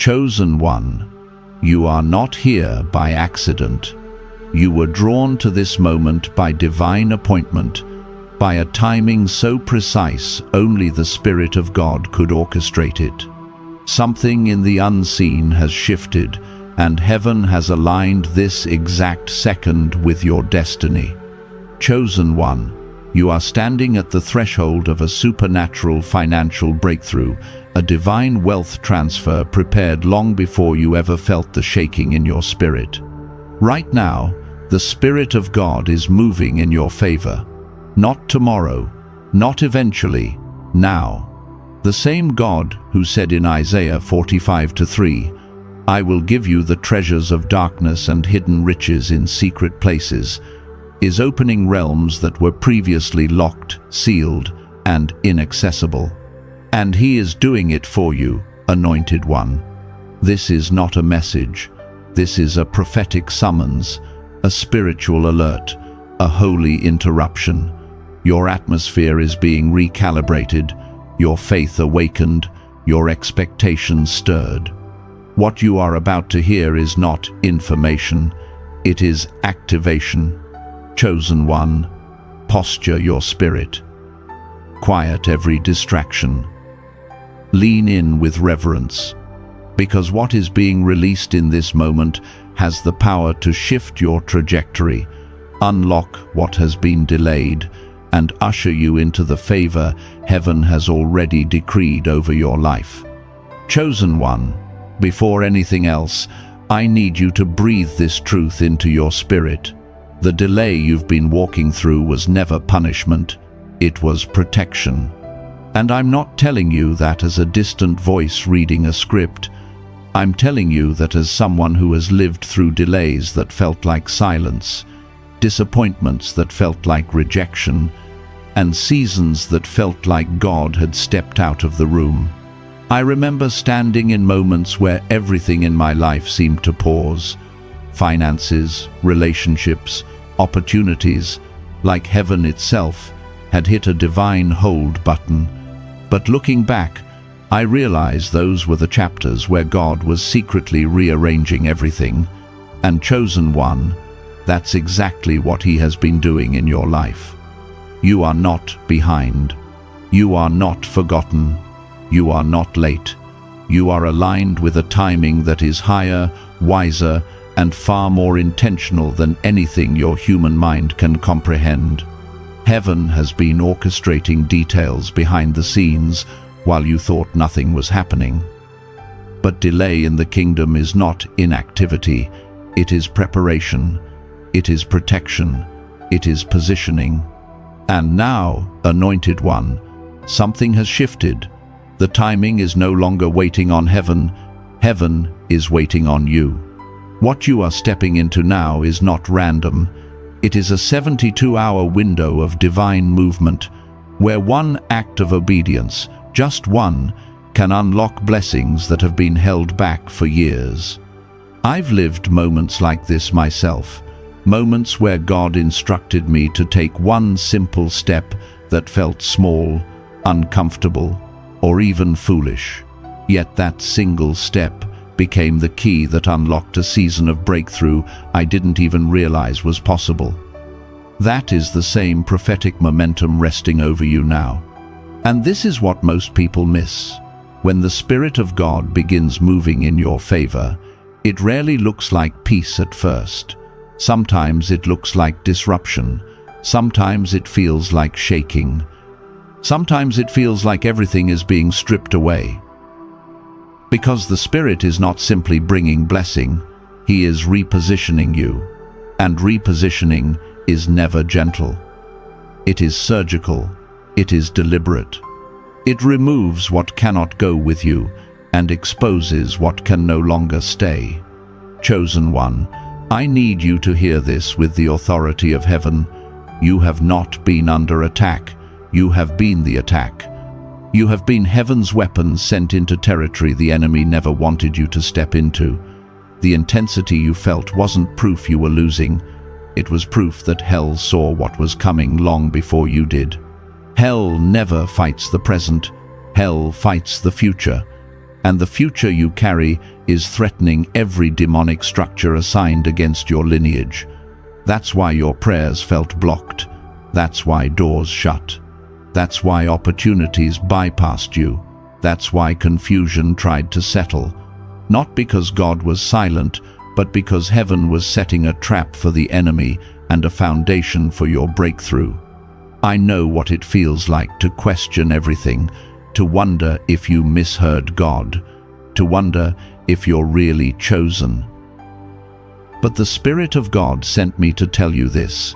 Chosen one, you are not here by accident. You were drawn to this moment by divine appointment, by a timing so precise only the Spirit of God could orchestrate it. Something in the unseen has shifted, and heaven has aligned this exact second with your destiny. Chosen one, you are standing at the threshold of a supernatural financial breakthrough, a divine wealth transfer prepared long before you ever felt the shaking in your spirit. Right now, the Spirit of God is moving in your favor. Not tomorrow, not eventually, now. The same God who said in Isaiah 45:3, "I will give you the treasures of darkness and hidden riches in secret places," is opening realms that were previously locked, sealed, and inaccessible. And He is doing it for you, anointed one. This is not a message. This is a prophetic summons, a spiritual alert, a holy interruption. Your atmosphere is being recalibrated, your faith awakened, your expectations stirred. What you are about to hear is not information, it is activation. Chosen one, posture your spirit. Quiet every distraction. Lean in with reverence, because what is being released in this moment has the power to shift your trajectory, unlock what has been delayed, and usher you into the favor heaven has already decreed over your life. Chosen one, before anything else, I need you to breathe this truth into your spirit. The delay you've been walking through was never punishment, it was protection. And I'm not telling you that as a distant voice reading a script. I'm telling you that as someone who has lived through delays that felt like silence, disappointments that felt like rejection, and seasons that felt like God had stepped out of the room. I remember standing in moments where everything in my life seemed to pause. Finances, relationships, opportunities, like heaven itself, had hit a divine hold button. But looking back, I realized those were the chapters where God was secretly rearranging everything. And chosen one, that's exactly what He has been doing in your life. You are not behind. You are not forgotten. You are not late. You are aligned with a timing that is higher, wiser, and far more intentional than anything your human mind can comprehend. Heaven has been orchestrating details behind the scenes while you thought nothing was happening. But delay in the kingdom is not inactivity, it is preparation, it is protection, it is positioning. And now, anointed one, something has shifted. The timing is no longer waiting on heaven, heaven is waiting on you. What you are stepping into now is not random. It is a 72-hour window of divine movement, where one act of obedience, just one, can unlock blessings that have been held back for years. I've lived moments like this myself, moments where God instructed me to take one simple step that felt small, uncomfortable, or even foolish. Yet that single step became the key that unlocked a season of breakthrough I didn't even realize was possible. That is the same prophetic momentum resting over you now. And this is what most people miss. When the Spirit of God begins moving in your favor, it rarely looks like peace at first. Sometimes it looks like disruption. Sometimes it feels like shaking. Sometimes it feels like everything is being stripped away. Because the Spirit is not simply bringing blessing, He is repositioning you. And repositioning is never gentle. It is surgical. It is deliberate. It removes what cannot go with you and exposes what can no longer stay. Chosen one, I need you to hear this with the authority of heaven. You have not been under attack. You have been the attack. You have been heaven's weapons sent into territory the enemy never wanted you to step into. The intensity you felt wasn't proof you were losing. It was proof that hell saw what was coming long before you did. Hell never fights the present. Hell fights the future. and the future you carry is threatening every demonic structure assigned against your lineage. That's why your prayers felt blocked. That's why doors shut. That's why opportunities bypassed you. That's why confusion tried to settle. Not because God was silent, but because heaven was setting a trap for the enemy and a foundation for your breakthrough. I know what it feels like to question everything, to wonder if you misheard God, to wonder if you're really chosen. But the Spirit of God sent me to tell you this.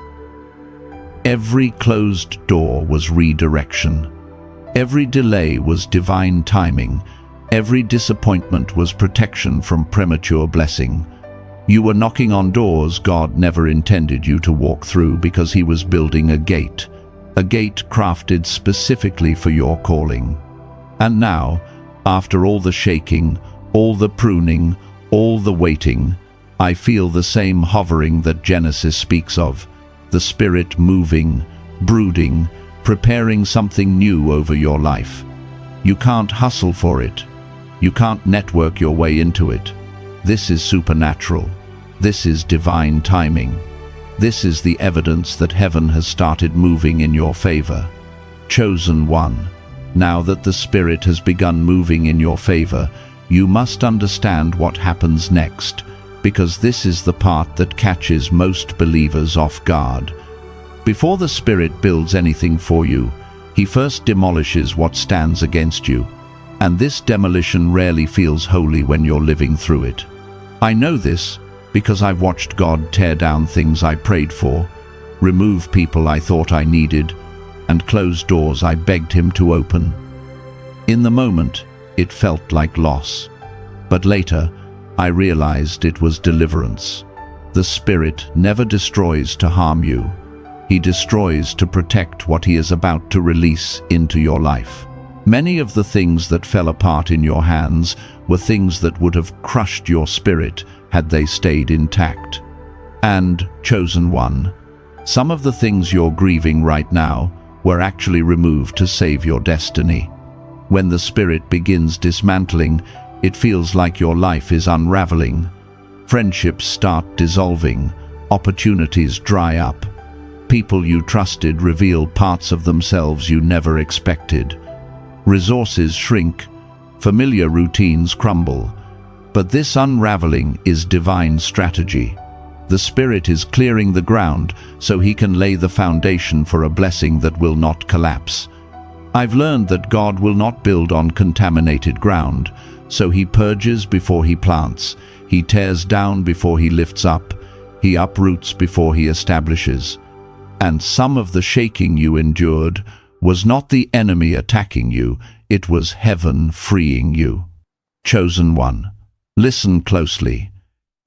Every closed door was redirection. Every delay was divine timing. Every disappointment was protection from premature blessing. You were knocking on doors God never intended you to walk through because He was building a gate crafted specifically for your calling. And now, after all the shaking, all the pruning, all the waiting, I feel the same hovering that Genesis speaks of, the Spirit moving, brooding, preparing something new over your life. You can't hustle for it. You can't network your way into it. This is supernatural. This is divine timing. This is the evidence that heaven has started moving in your favor. Chosen one, now that the Spirit has begun moving in your favor, you must understand what happens next, because this is the part that catches most believers off guard. Before the Spirit builds anything for you, He first demolishes what stands against you, and this demolition rarely feels holy when you're living through it. I know this because I've watched God tear down things I prayed for, remove people I thought I needed, and close doors I begged Him to open. In the moment, it felt like loss. But later, I realized it was deliverance. The Spirit never destroys to harm you. He destroys to protect what He is about to release into your life. Many of the things that fell apart in your hands were things that would have crushed your spirit had they stayed intact. And, chosen one, some of the things you're grieving right now were actually removed to save your destiny. When the Spirit begins dismantling, it feels like your life is unraveling. Friendships start dissolving, opportunities dry up. People you trusted reveal parts of themselves you never expected. Resources shrink, familiar routines crumble. But this unraveling is divine strategy. The Spirit is clearing the ground so He can lay the foundation for a blessing that will not collapse. I've learned that God will not build on contaminated ground, so He purges before He plants. He tears down before He lifts up. He uproots before He establishes. And some of the shaking you endured was not the enemy attacking you, it was heaven freeing you. Chosen one, listen closely.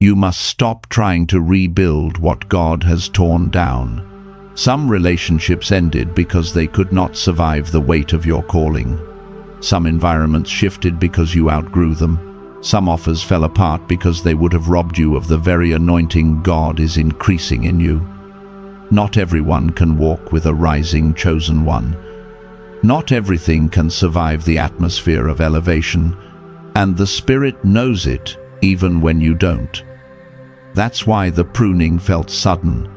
You must stop trying to rebuild what God has torn down. Some relationships ended because they could not survive the weight of your calling. Some environments shifted because you outgrew them. Some offers fell apart because they would have robbed you of the very anointing God is increasing in you. Not everyone can walk with a rising chosen one. Not everything can survive the atmosphere of elevation, and the Spirit knows it even when you don't. That's why the pruning felt sudden.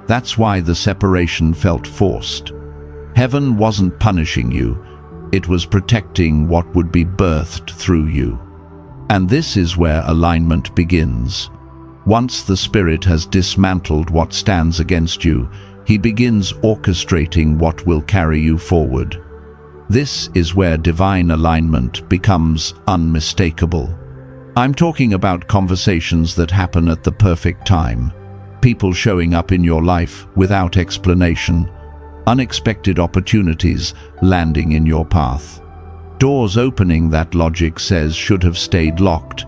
That's why the separation felt forced. Heaven wasn't punishing you, it was protecting what would be birthed through you. And this is where alignment begins. Once the Spirit has dismantled what stands against you, He begins orchestrating what will carry you forward. This is where divine alignment becomes unmistakable. I'm talking about conversations that happen at the perfect time, people showing up in your life without explanation, unexpected opportunities landing in your path, doors opening that logic says should have stayed locked,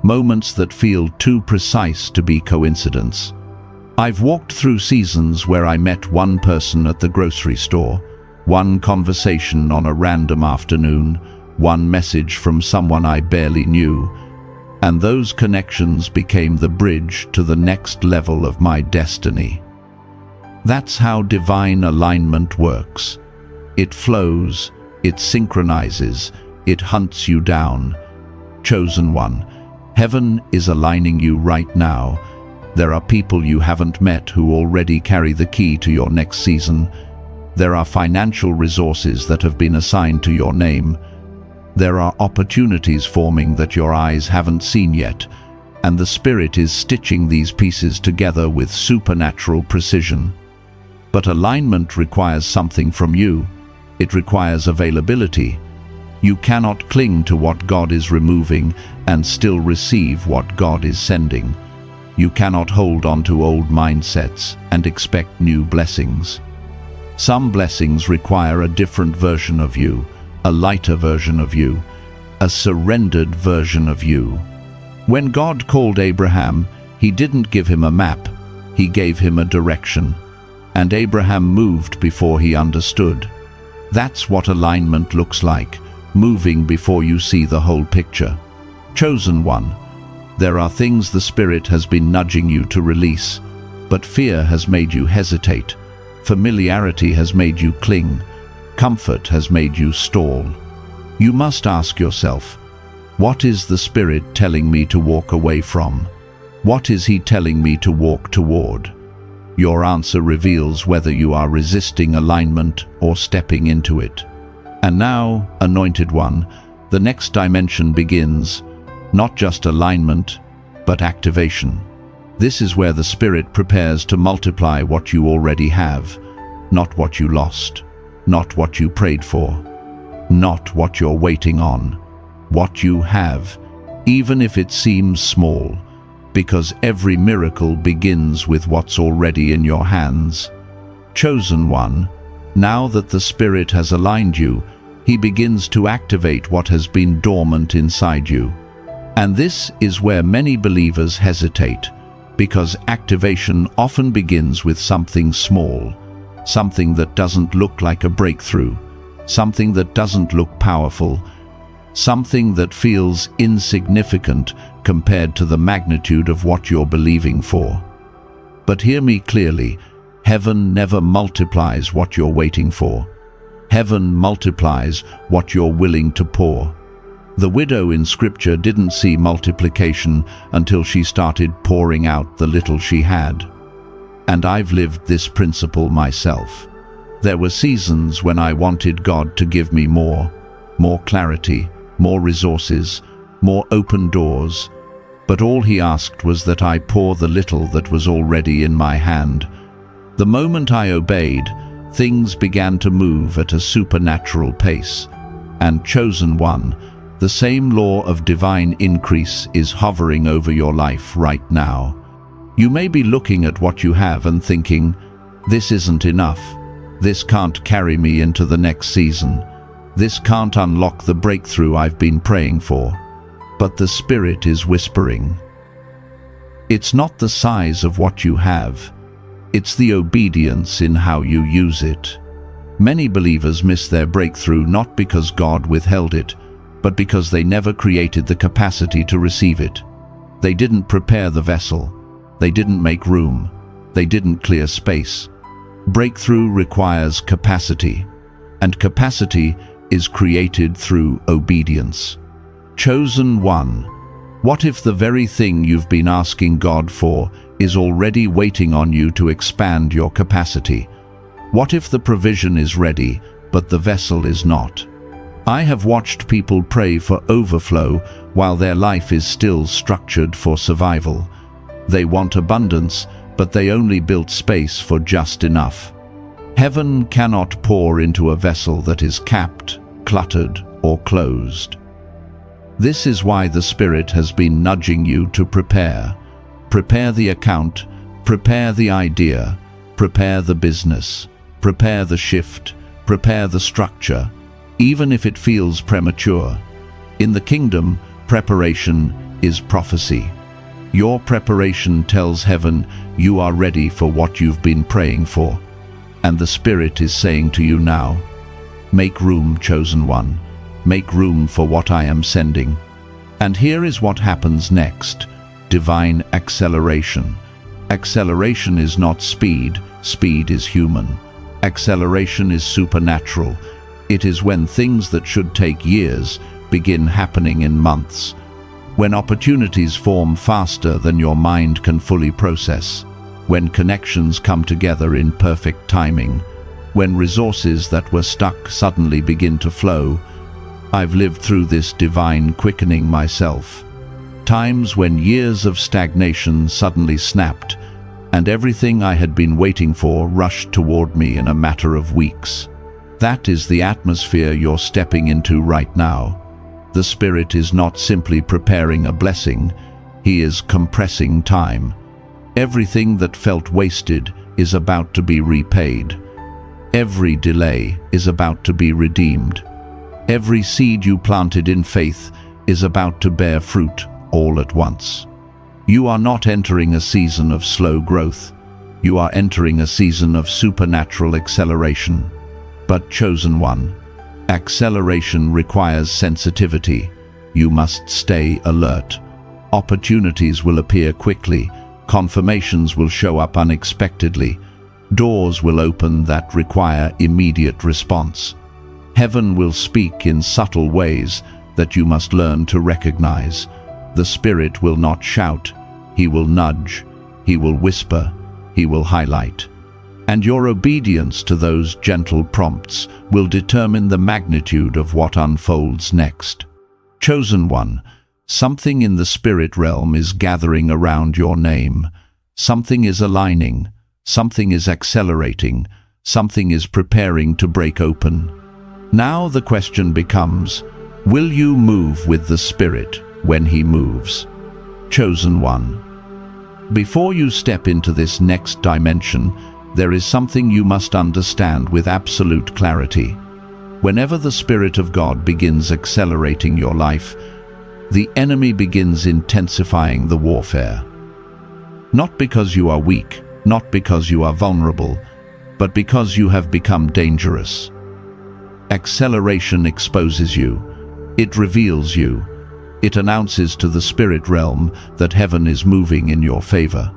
moments that feel too precise to be coincidence. I've walked through seasons where I met one person at the grocery store, one conversation on a random afternoon, one message from someone I barely knew, and those connections became the bridge to the next level of my destiny. That's how divine alignment works. It flows, it synchronizes, it hunts you down, Chosen one, heaven is aligning you right now. There are people you haven't met who already carry the key to your next season. There are financial resources that have been assigned to your name. There are opportunities forming that your eyes haven't seen yet, and the Spirit is stitching these pieces together with supernatural precision. But alignment requires something from you. It requires availability. You cannot cling to what God is removing and still receive what God is sending. You cannot hold on to old mindsets and expect new blessings. Some blessings require a different version of you, a lighter version of you, a surrendered version of you. When God called Abraham, He didn't give him a map, He gave him a direction. And Abraham moved before he understood. That's what alignment looks like, moving before you see the whole picture. Chosen one, there are things the Spirit has been nudging you to release, but fear has made you hesitate. Familiarity has made you cling. Comfort has made you stall. You must ask yourself, what is the Spirit telling me to walk away from? What is He telling me to walk toward? Your answer reveals whether you are resisting alignment or stepping into it. And now, Anointed One, the next dimension begins, not just alignment, but activation. This is where the Spirit prepares to multiply what you already have, not what you lost, not what you prayed for, not what you're waiting on, what you have, even if it seems small, because every miracle begins with what's already in your hands. Chosen one, now that the Spirit has aligned you, He begins to activate what has been dormant inside you. And this is where many believers hesitate, because activation often begins with something small, something that doesn't look like a breakthrough, something that doesn't look powerful, something that feels insignificant compared to the magnitude of what you're believing for. But hear me clearly, heaven never multiplies what you're waiting for. Heaven multiplies what you're willing to pour. The widow in Scripture didn't see multiplication until she started pouring out the little she had. And I've lived this principle myself. There were seasons when I wanted God to give me more clarity, more resources, more open doors, but all He asked was that I pour the little that was already in my hand. The moment I obeyed, things began to move at a supernatural pace. And chosen one, the same law of divine increase is hovering over your life right now. You may be looking at what you have and thinking, this isn't enough. This can't carry me into the next season. This can't unlock the breakthrough I've been praying for. But the Spirit is whispering. It's not the size of what you have. It's the obedience in how you use it. Many believers miss their breakthrough not because God withheld it, but because they never created the capacity to receive it. They didn't prepare the vessel. They didn't make room. They didn't clear space. Breakthrough requires capacity, and capacity is created through obedience. Chosen one, what if the very thing you've been asking God for is already waiting on you to expand your capacity? What if the provision is ready, but the vessel is not? I have watched people pray for overflow while their life is still structured for survival. They want abundance, but they only built space for just enough. Heaven cannot pour into a vessel that is capped, cluttered, or closed. This is why the Spirit has been nudging you to prepare. Prepare the account, prepare the idea, prepare the business, prepare the shift, prepare the structure, even if it feels premature. In the kingdom, preparation is prophecy. Your preparation tells heaven you are ready for what you've been praying for. And the Spirit is saying to you now, make room, chosen one. Make room for what I am sending. And here is what happens next. Divine acceleration. Acceleration is not speed. Speed is human. Acceleration is supernatural. It is when things that should take years begin happening in months, when opportunities form faster than your mind can fully process, when connections come together in perfect timing, when resources that were stuck suddenly begin to flow. I've lived through this divine quickening myself. Times when years of stagnation suddenly snapped, and everything I had been waiting for rushed toward me in a matter of weeks. That is the atmosphere you're stepping into right now. The Spirit is not simply preparing a blessing, He is compressing time. Everything that felt wasted is about to be repaid. Every delay is about to be redeemed. Every seed you planted in faith is about to bear fruit all at once. You are not entering a season of slow growth. You are entering a season of supernatural acceleration. But chosen one, acceleration requires sensitivity. You must stay alert. Opportunities will appear quickly. Confirmations will show up unexpectedly. Doors will open that require immediate response. Heaven will speak in subtle ways that you must learn to recognize. The Spirit will not shout, He will nudge, He will whisper, He will highlight. And your obedience to those gentle prompts will determine the magnitude of what unfolds next. Chosen one, something in the spirit realm is gathering around your name. Something is aligning, something is accelerating, something is preparing to break open. Now the question becomes, will you move with the Spirit when He moves? Chosen one, before you step into this next dimension, there is something you must understand with absolute clarity. Whenever the Spirit of God begins accelerating your life, the enemy begins intensifying the warfare. Not because you are weak, not because you are vulnerable, but because you have become dangerous. Acceleration exposes you. It reveals you. It announces to the spirit realm that heaven is moving in your favor.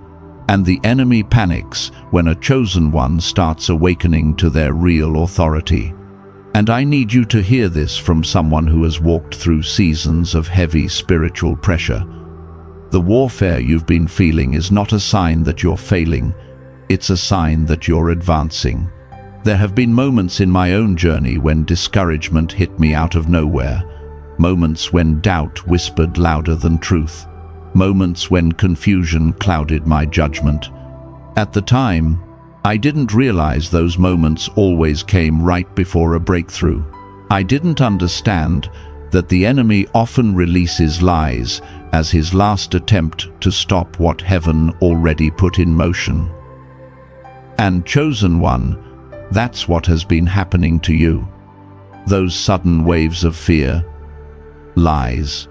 And the enemy panics when a chosen one starts awakening to their real authority. And I need you to hear this from someone who has walked through seasons of heavy spiritual pressure. The warfare you've been feeling is not a sign that you're failing. It's a sign that you're advancing. There have been moments in my own journey when discouragement hit me out of nowhere. Moments when doubt whispered louder than truth. Moments when confusion clouded my judgment. At the time, I didn't realize those moments always came right before a breakthrough. I didn't understand that the enemy often releases lies as his last attempt to stop what heaven already put in motion. And chosen one, that's what has been happening to you. Those sudden waves of fear, lies.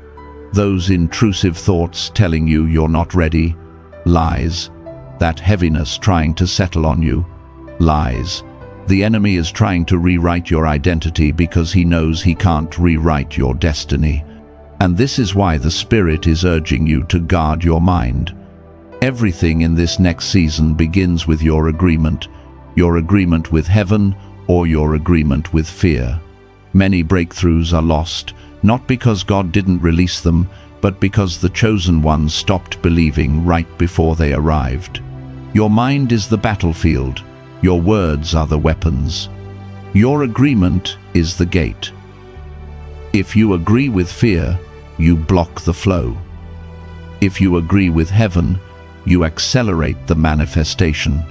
Those intrusive thoughts telling you you're not ready, lies. That heaviness trying to settle on you, lies. The enemy is trying to rewrite your identity because he knows he can't rewrite your destiny. And this is why the Spirit is urging you to guard your mind. Everything in this next season begins with your agreement with heaven or your agreement with fear. Many breakthroughs are lost, not because God didn't release them, but because the chosen ones stopped believing right before they arrived. Your mind is the battlefield. Your words are the weapons. Your agreement is the gate. If you agree with fear, you block the flow. If you agree with heaven, you accelerate the manifestation.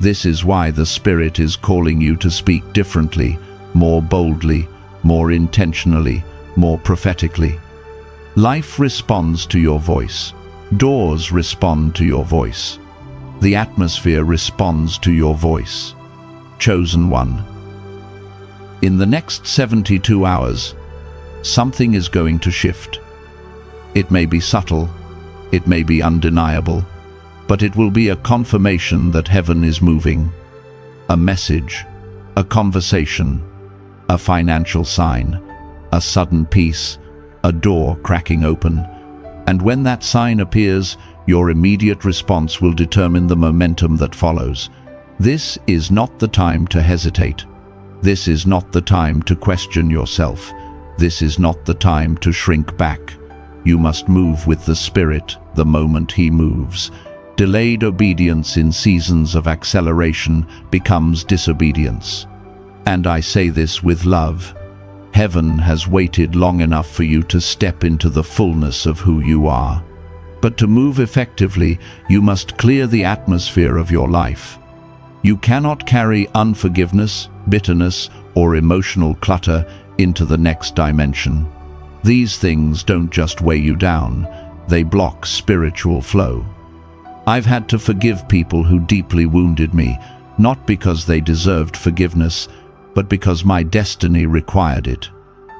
This is why the Spirit is calling you to speak differently, more boldly, more intentionally, more prophetically. Life responds to your voice. Doors respond to your voice. The atmosphere responds to your voice. Chosen one. In the next 72 hours, something is going to shift. It may be subtle, it may be undeniable, but it will be a confirmation that heaven is moving. A message, a conversation, a financial sign, a sudden peace, a door cracking open. And when that sign appears, your immediate response will determine the momentum that follows. This is not the time to hesitate. This is not the time to question yourself. This is not the time to shrink back. You must move with the Spirit the moment He moves. Delayed obedience in seasons of acceleration becomes disobedience. And I say this with love. Heaven has waited long enough for you to step into the fullness of who you are. But to move effectively, you must clear the atmosphere of your life. You cannot carry unforgiveness, bitterness, or emotional clutter into the next dimension. These things don't just weigh you down, they block spiritual flow. I've had to forgive people who deeply wounded me, not because they deserved forgiveness, but because my destiny required it.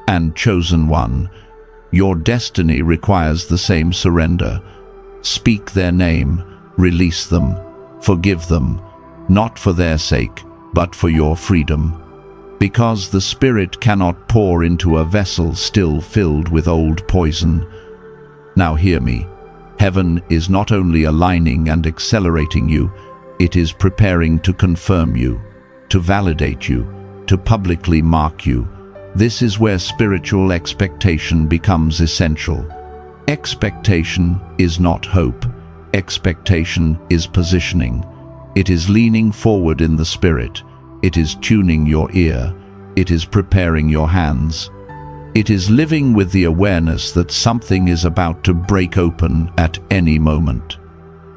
And chosen one, your destiny requires the same surrender. Speak their name, release them, forgive them, not for their sake, but for your freedom. Because the Spirit cannot pour into a vessel still filled with old poison. Now hear me. Heaven is not only aligning and accelerating you, it is preparing to confirm you, to validate you, to publicly mark you. This is where spiritual expectation becomes essential. Expectation is not hope. Expectation is positioning. It is leaning forward in the Spirit. It is tuning your ear. It is preparing your hands. It is living with the awareness that something is about to break open at any moment.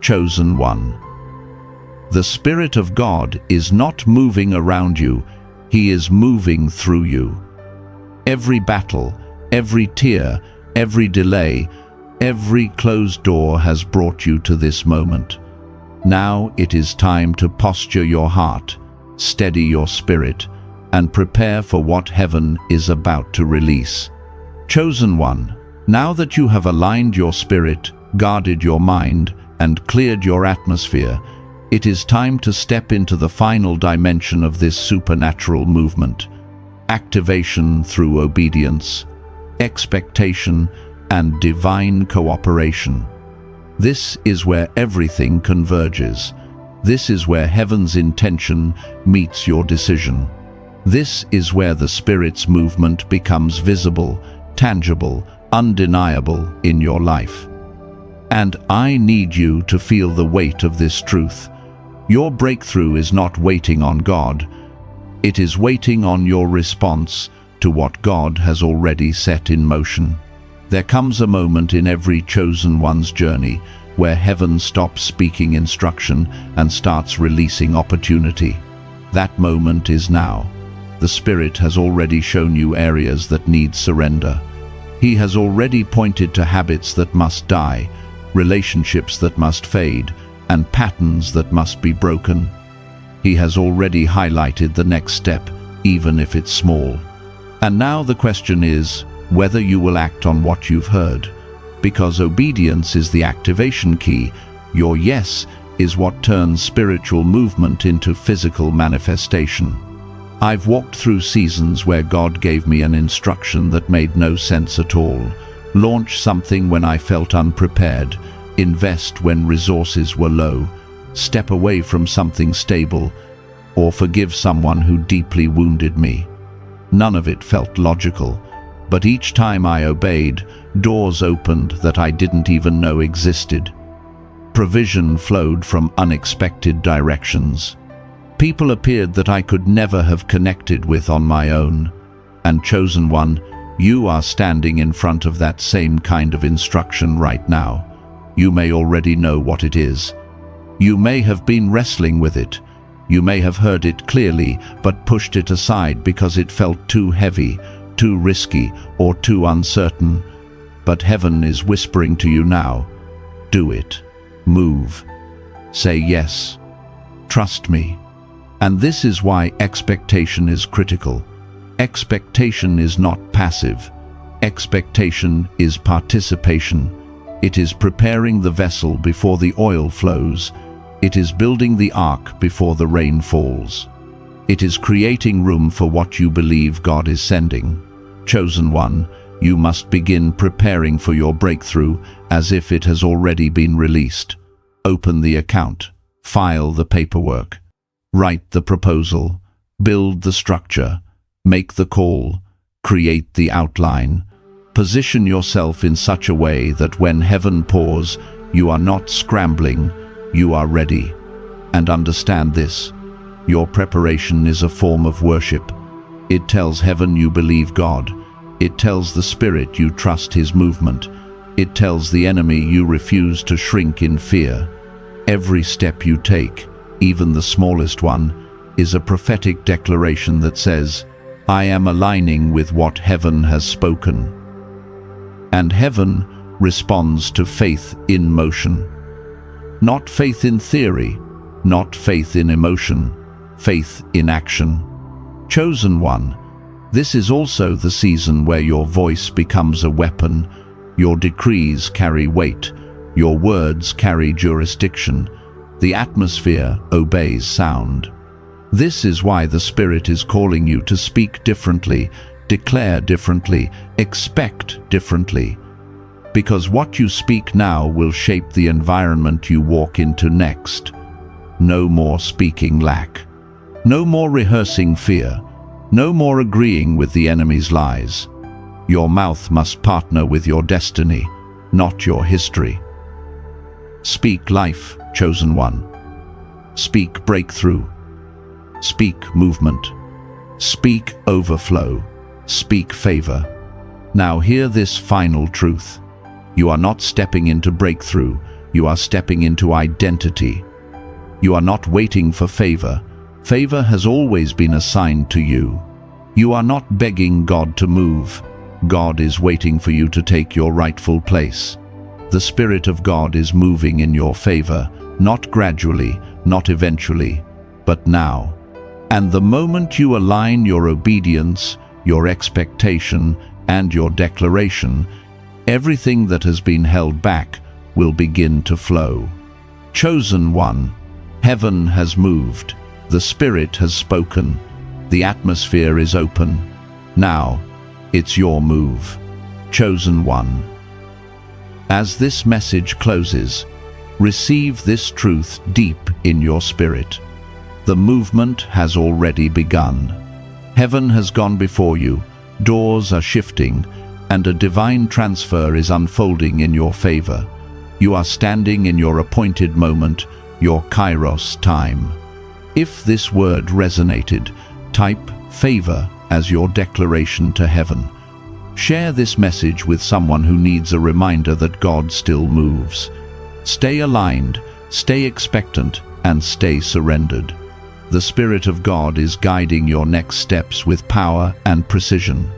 Chosen one. The Spirit of God is not moving around you, He is moving through you. Every battle, every tear, every delay, every closed door has brought you to this moment. Now it is time to posture your heart, steady your spirit, and prepare for what heaven is about to release. Chosen one, now that you have aligned your spirit, guarded your mind, and cleared your atmosphere, it is time to step into the final dimension of this supernatural movement. Activation through obedience, expectation, and divine cooperation. This is where everything converges. This is where heaven's intention meets your decision. This is where the Spirit's movement becomes visible, tangible, undeniable in your life. And I need you to feel the weight of this truth. Your breakthrough is not waiting on God. It is waiting on your response to what God has already set in motion. There comes a moment in every chosen one's journey where heaven stops speaking instruction and starts releasing opportunity. That moment is now. The Spirit has already shown you areas that need surrender. He has already pointed to habits that must die, relationships that must fade, and patterns that must be broken. He has already highlighted the next step, even if it's small. And now the question is whether you will act on what you've heard. Because obedience is the activation key, your yes is what turns spiritual movement into physical manifestation. I've walked through seasons where God gave me an instruction that made no sense at all. Launch something when I felt unprepared. Invest when resources were low. Step away from something stable. Or forgive someone who deeply wounded me. None of it felt logical. But each time I obeyed, doors opened that I didn't even know existed. Provision flowed from unexpected directions. People appeared that I could never have connected with on my own. And chosen one, you are standing in front of that same kind of instruction right now. You may already know what it is. You may have been wrestling with it. You may have heard it clearly, but pushed it aside because it felt too heavy, too risky, or too uncertain. But heaven is whispering to you now. Do it. Move. Say yes. Trust me. And this is why expectation is critical. Expectation is not passive. Expectation is participation. It is preparing the vessel before the oil flows. It is building the ark before the rain falls. It is creating room for what you believe God is sending. Chosen one, you must begin preparing for your breakthrough as if it has already been released. Open the account. File the paperwork. Write the proposal. Build the structure. Make the call. Create the outline. Position yourself in such a way that when heaven pours, you are not scrambling, you are ready. And understand this: your preparation is a form of worship. It tells heaven you believe God. It tells the Spirit you trust His movement. It tells the enemy you refuse to shrink in fear. Every step you take, even the smallest one, is a prophetic declaration that says, I am aligning with what heaven has spoken. And heaven responds to faith in motion. Not faith in theory, not faith in emotion, faith in action. Chosen one, this is also the season where your voice becomes a weapon, your decrees carry weight, your words carry jurisdiction, the atmosphere obeys sound. This is why the Spirit is calling you to speak differently, declare differently, expect differently. Because what you speak now will shape the environment you walk into next. No more speaking lack. No more rehearsing fear. No more agreeing with the enemy's lies. Your mouth must partner with your destiny, not your history. Speak life, chosen one. Speak breakthrough. Speak movement. Speak overflow. Speak favor. Now hear this final truth. You are not stepping into breakthrough, you are stepping into identity. You are not waiting for favor. Favor has always been assigned to you. You are not begging God to move. God is waiting for you to take your rightful place. The Spirit of God is moving in your favor, not gradually, not eventually, but now. And the moment you align your obedience, your expectation, and your declaration, everything that has been held back will begin to flow. Chosen one, heaven has moved. The Spirit has spoken. The atmosphere is open. Now, it's your move. Chosen one. As this message closes, receive this truth deep in your spirit. The movement has already begun. Heaven has gone before you, doors are shifting, and a divine transfer is unfolding in your favor. You are standing in your appointed moment, your Kairos time. If this word resonated, type favor as your declaration to heaven. Share this message with someone who needs a reminder that God still moves. Stay aligned, stay expectant, and stay surrendered. The Spirit of God is guiding your next steps with power and precision.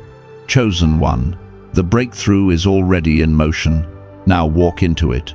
Chosen one, the breakthrough is already in motion. Now walk into it.